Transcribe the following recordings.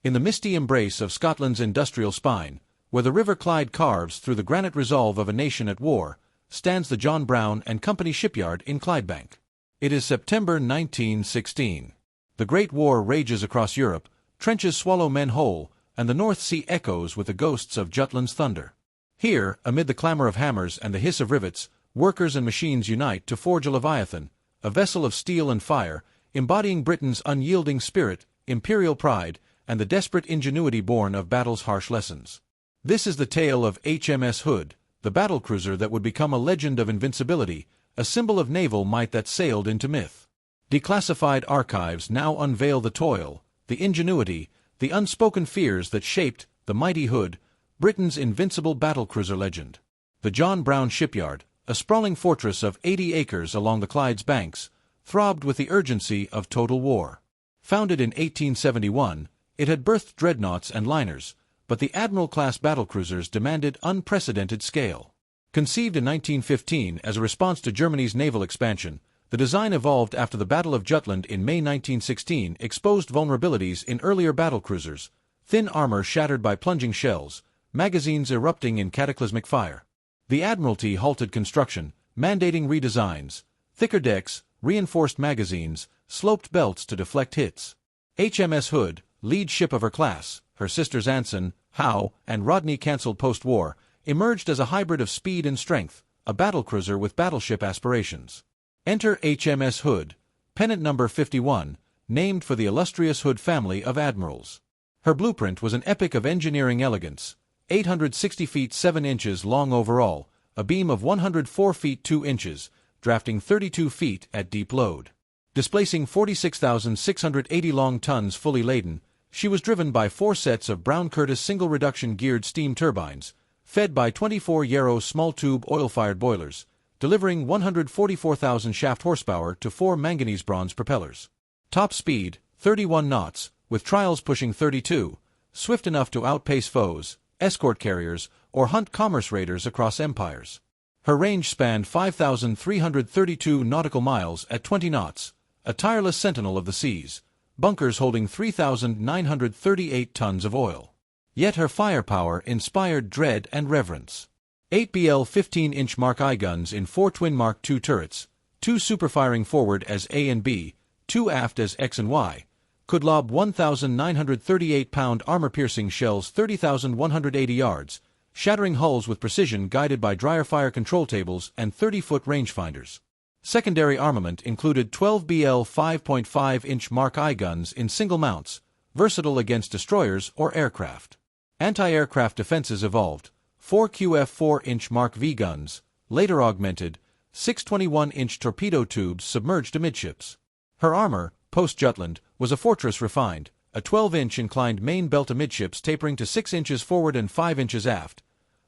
In the misty embrace of Scotland's industrial spine, where the River Clyde carves through the granite resolve of a nation at war, stands the John Brown and Company Shipyard in Clydebank. It is September 1916. The Great War rages across Europe, trenches swallow men whole, and the North Sea echoes with the ghosts of Jutland's thunder. Here, amid the clamor of hammers and the hiss of rivets, workers and machines unite to forge a Leviathan, a vessel of steel and fire, embodying Britain's unyielding spirit, imperial pride, and the desperate ingenuity born of battle's harsh lessons. This is the tale of HMS Hood, the battlecruiser that would become a legend of invincibility, a symbol of naval might that sailed into myth. Declassified archives now unveil the toil, the ingenuity, the unspoken fears that shaped the mighty Hood, Britain's invincible battlecruiser legend. The John Brown Shipyard, a sprawling fortress of 80 acres along the Clyde's banks, throbbed with the urgency of total war. Founded in 1871, it had birthed dreadnoughts and liners, but the Admiral-class battlecruisers demanded unprecedented scale. Conceived in 1915 as a response to Germany's naval expansion, the design evolved after the Battle of Jutland in May 1916 exposed vulnerabilities in earlier battlecruisers, thin armor shattered by plunging shells, magazines erupting in cataclysmic fire. The Admiralty halted construction, mandating redesigns, thicker decks, reinforced magazines, sloped belts to deflect hits. HMS Hood, lead ship of her class, her sisters Anson, Howe, and Rodney cancelled post-war, emerged as a hybrid of speed and strength, a battlecruiser with battleship aspirations. Enter HMS Hood, pennant number 51, named for the illustrious Hood family of admirals. Her blueprint was an epic of engineering elegance, 860 feet 7 inches long overall, a beam of 104 feet 2 inches, drafting 32 feet at deep load. Displacing 46,680 long tons fully laden, she was driven by 4 sets of Brown-Curtis single-reduction geared steam turbines, fed by 24 Yarrow small-tube oil-fired boilers, delivering 144,000 shaft horsepower to 4 manganese-bronze propellers. Top speed, 31 knots, with trials pushing 32, swift enough to outpace foes, escort carriers, or hunt commerce raiders across empires. Her range spanned 5,332 nautical miles at 20 knots, a tireless sentinel of the seas, bunkers holding 3,938 tons of oil. Yet her firepower inspired dread and reverence. 8 BL 15-inch Mark I guns in 4 twin Mark II turrets, 2 superfiring forward as A and B, 2 aft as X and Y, could lob 1,938-pound armor-piercing shells 30,180 yards, shattering hulls with precision guided by dryer-fire control tables and 30-foot rangefinders. Secondary armament included 12 BL 5.5-inch Mark I guns in single mounts, versatile against destroyers or aircraft. Anti-aircraft defenses evolved, 4 QF 4-inch Mark V guns, later augmented, 6 21-inch torpedo tubes submerged amidships. Her armor, post-Jutland, was a fortress refined, a 12-inch inclined main belt amidships tapering to 6 inches forward and 5 inches aft,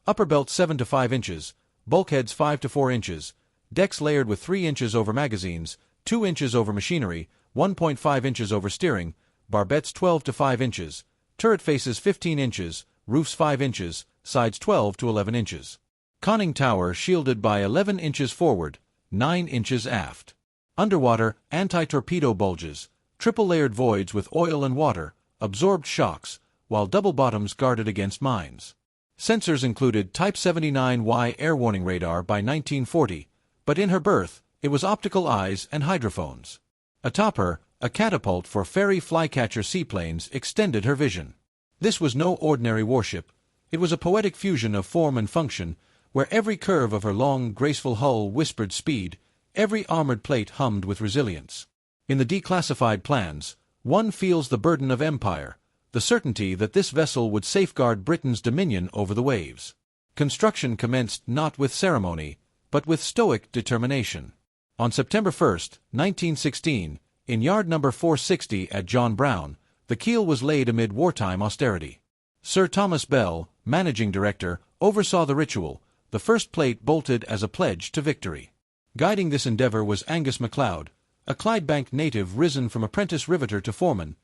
upper belt 7 to 5 inches, bulkheads 5 to 4 inches, decks layered with 3 inches over magazines, 2 inches over machinery, 1.5 inches over steering, barbettes 12 to 5 inches, turret faces 15 inches, roofs 5 inches, sides 12 to 11 inches. Conning tower shielded by 11 inches forward, 9 inches aft. Underwater, anti-torpedo bulges, triple-layered voids with oil and water, absorbed shocks, while double bottoms guarded against mines. Sensors included Type 79Y air warning radar by 1940, but in her berth, it was optical eyes and hydrophones. Atop her, a catapult for ferry flycatcher seaplanes extended her vision. This was no ordinary warship. It was a poetic fusion of form and function, where every curve of her long, graceful hull whispered speed, every armored plate hummed with resilience. In the declassified plans, one feels the burden of empire, the certainty that this vessel would safeguard Britain's dominion over the waves. Construction commenced not with ceremony, but with stoic determination. On September 1, 1916, in yard number 460 at John Brown, the keel was laid amid wartime austerity. Sir Thomas Bell, managing director, oversaw the ritual, the first plate bolted as a pledge to victory. Guiding this endeavor was Angus MacLeod, a Clydebank native risen from apprentice riveter to foreman,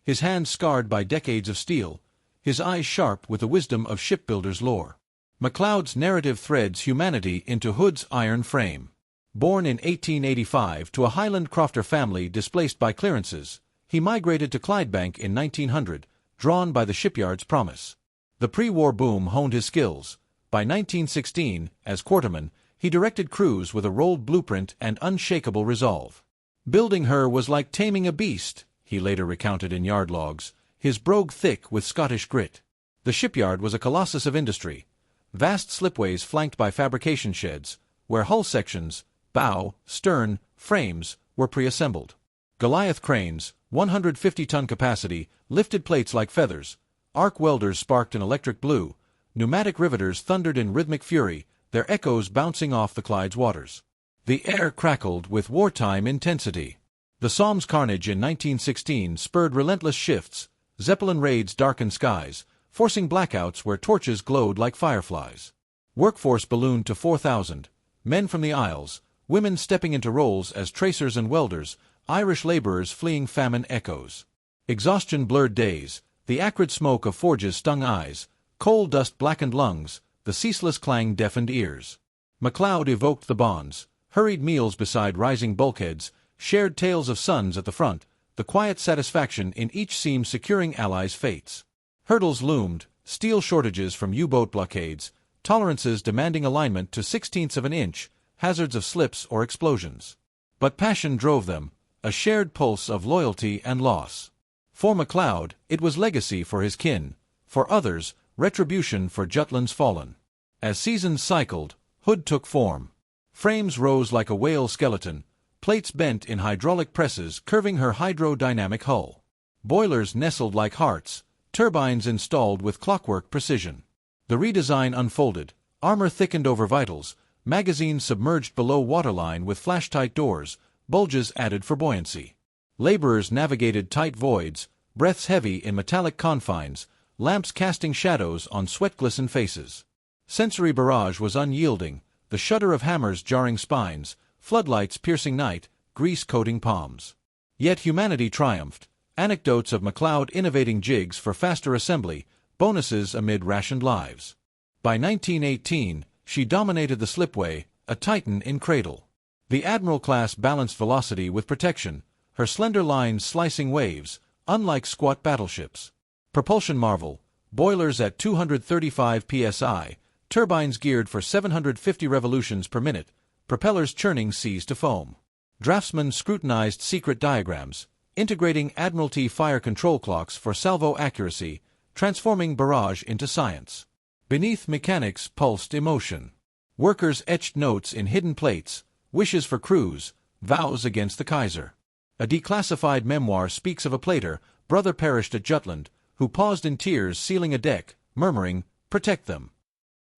his hands scarred by decades of steel, his eyes sharp with the wisdom of shipbuilder's lore. MacLeod's narrative threads humanity into Hood's iron frame. Born in 1885 to a Highland crofter family displaced by clearances, he migrated to Clydebank in 1900, drawn by the Shipyard's promise. The pre-war boom honed his skills. By 1916, as quarterman, he directed crews with a rolled blueprint and unshakable resolve. Building her was like taming a beast, he later recounted in yard logs, his brogue thick with Scottish grit. The Shipyard was a colossus of industry. Vast slipways flanked by fabrication sheds, where hull sections, bow, stern, frames, were pre-assembled. Goliath cranes, 150-ton capacity, lifted plates like feathers. Arc welders sparked in electric blue. Pneumatic riveters thundered in rhythmic fury, their echoes bouncing off the Clyde's waters. The air crackled with wartime intensity. The Somme carnage in 1916 spurred relentless shifts. Zeppelin raids darkened skies, forcing blackouts where torches glowed like fireflies. Workforce ballooned to 4,000. Men from the Isles, women stepping into roles as tracers and welders, Irish laborers fleeing famine echoes. Exhaustion blurred days, the acrid smoke of forges stung eyes, coal dust blackened lungs, the ceaseless clang deafened ears. MacLeod evoked the bonds, hurried meals beside rising bulkheads, shared tales of sons at the front, the quiet satisfaction in each seam securing allies' fates. Hurdles loomed, steel shortages from U-boat blockades, tolerances demanding alignment to 1/16 of an inch, hazards of slips or explosions. But passion drove them, a shared pulse of loyalty and loss. For MacLeod, it was legacy for his kin. For others, retribution for Jutland's fallen. As seasons cycled, Hood took form. Frames rose like a whale skeleton, plates bent in hydraulic presses curving her hydrodynamic hull. Boilers nestled like hearts, turbines installed with clockwork precision. The redesign unfolded, armor thickened over vitals, magazines submerged below waterline with flash-tight doors, bulges added for buoyancy. Laborers navigated tight voids, breaths heavy in metallic confines, lamps casting shadows on sweat-glistened faces. Sensory barrage was unyielding, the shudder of hammers jarring spines, floodlights piercing night, grease coating palms. Yet humanity triumphed. Anecdotes of MacLeod innovating jigs for faster assembly, bonuses amid rationed lives. By 1918, she dominated the slipway, a titan in cradle. The Admiral-class balanced velocity with protection, her slender lines slicing waves, unlike squat battleships. Propulsion marvel, boilers at 235 psi, turbines geared for 750 revolutions per minute, propellers churning seas to foam. Draftsmen scrutinized secret diagrams, integrating Admiralty fire control clocks for salvo accuracy, transforming barrage into science. Beneath mechanics pulsed emotion. Workers etched notes in hidden plates, wishes for crews, vows against the Kaiser. A declassified memoir speaks of a plater, brother perished at Jutland, who paused in tears sealing a deck, murmuring, "Protect them."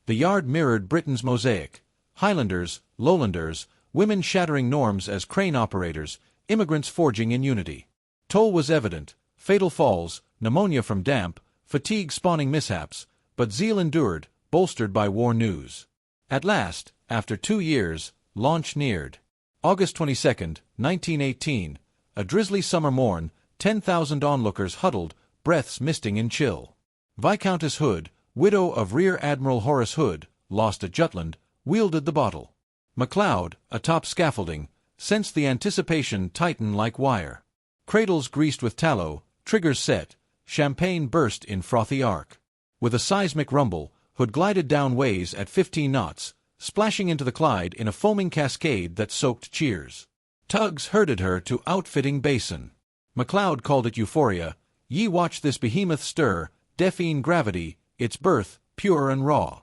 The yard mirrored Britain's mosaic. Highlanders, Lowlanders, women shattering norms as crane operators, immigrants forging in unity. Toll was evident, fatal falls, pneumonia from damp, fatigue spawning mishaps, but zeal endured, bolstered by war news. At last, after 2 years, launch neared. August 22, 1918, a drizzly summer morn, 10,000 onlookers huddled, breaths misting in chill. Viscountess Hood, widow of Rear Admiral Horace Hood, lost at Jutland, wielded the bottle. MacLeod, atop scaffolding, sensed the anticipation tighten like wire. Cradles greased with tallow, triggers set, champagne burst in frothy arc. With a seismic rumble, Hood glided down ways at 15 knots, splashing into the Clyde in a foaming cascade that soaked cheers. Tugs herded her to outfitting basin. MacLeod called it euphoria. Ye watch this behemoth stir, deafening gravity, its birth, pure and raw.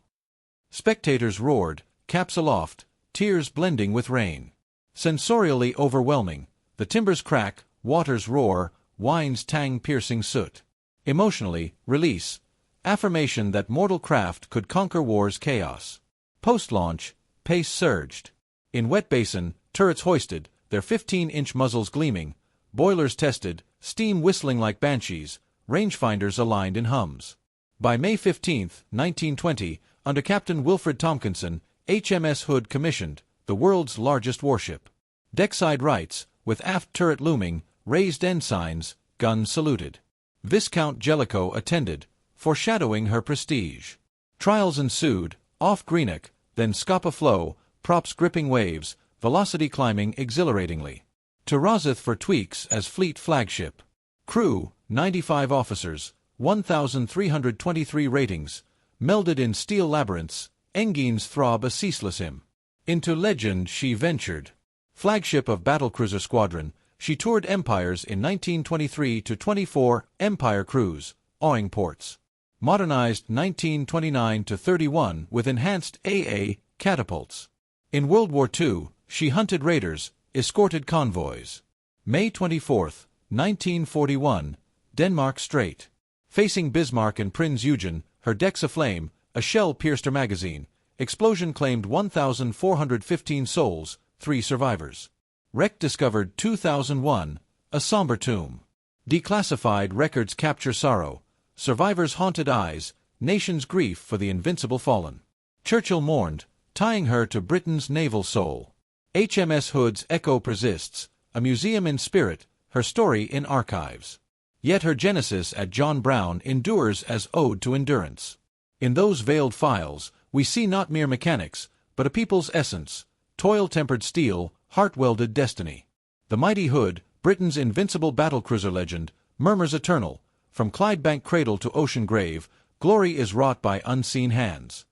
Spectators roared, caps aloft, tears blending with rain. Sensorially overwhelming, the timbers crack, waters roar, wine's tang-piercing soot. Emotionally, release. Affirmation that mortal craft could conquer war's chaos. Post-launch, pace surged. In wet basin, turrets hoisted, their 15-inch muzzles gleaming, boilers tested, steam whistling like banshees, rangefinders aligned in hums. By May 15, 1920, under Captain Wilfred Tompkinson, HMS Hood commissioned, the world's largest warship. Deckside rights, with aft turret looming, raised ensigns, guns saluted. Viscount Jellicoe attended, foreshadowing her prestige. Trials ensued, off Greenock, then Scapa Flow, props gripping waves, velocity climbing exhilaratingly. To Rosyth for tweaks as fleet flagship. Crew, 95 officers, 1,323 ratings, melded in steel labyrinths, Engine's throb a ceaseless hymn. Into legend she ventured. Flagship of Battlecruiser Squadron, she toured empires in 1923-24 Empire Cruise, awing ports. Modernized 1929-31 with enhanced AA catapults. In World War II, she hunted raiders, escorted convoys. May 24, 1941, Denmark Strait. Facing Bismarck and Prinz Eugen, her decks aflame, a shell pierced her magazine. Explosion claimed 1,415 souls, 3 survivors. Wreck discovered 2001, a somber tomb. Declassified records capture sorrow, survivors' haunted eyes, nation's grief for the invincible fallen. Churchill mourned, tying her to Britain's naval soul. HMS Hood's echo persists, a museum in spirit, her story in archives. Yet her genesis at John Brown endures as ode to endurance. In those veiled files, we see not mere mechanics, but a people's essence, toil-tempered steel, heart-welded destiny. The mighty Hood, Britain's invincible battlecruiser legend, murmurs eternal, from Clydebank cradle to ocean grave, glory is wrought by unseen hands.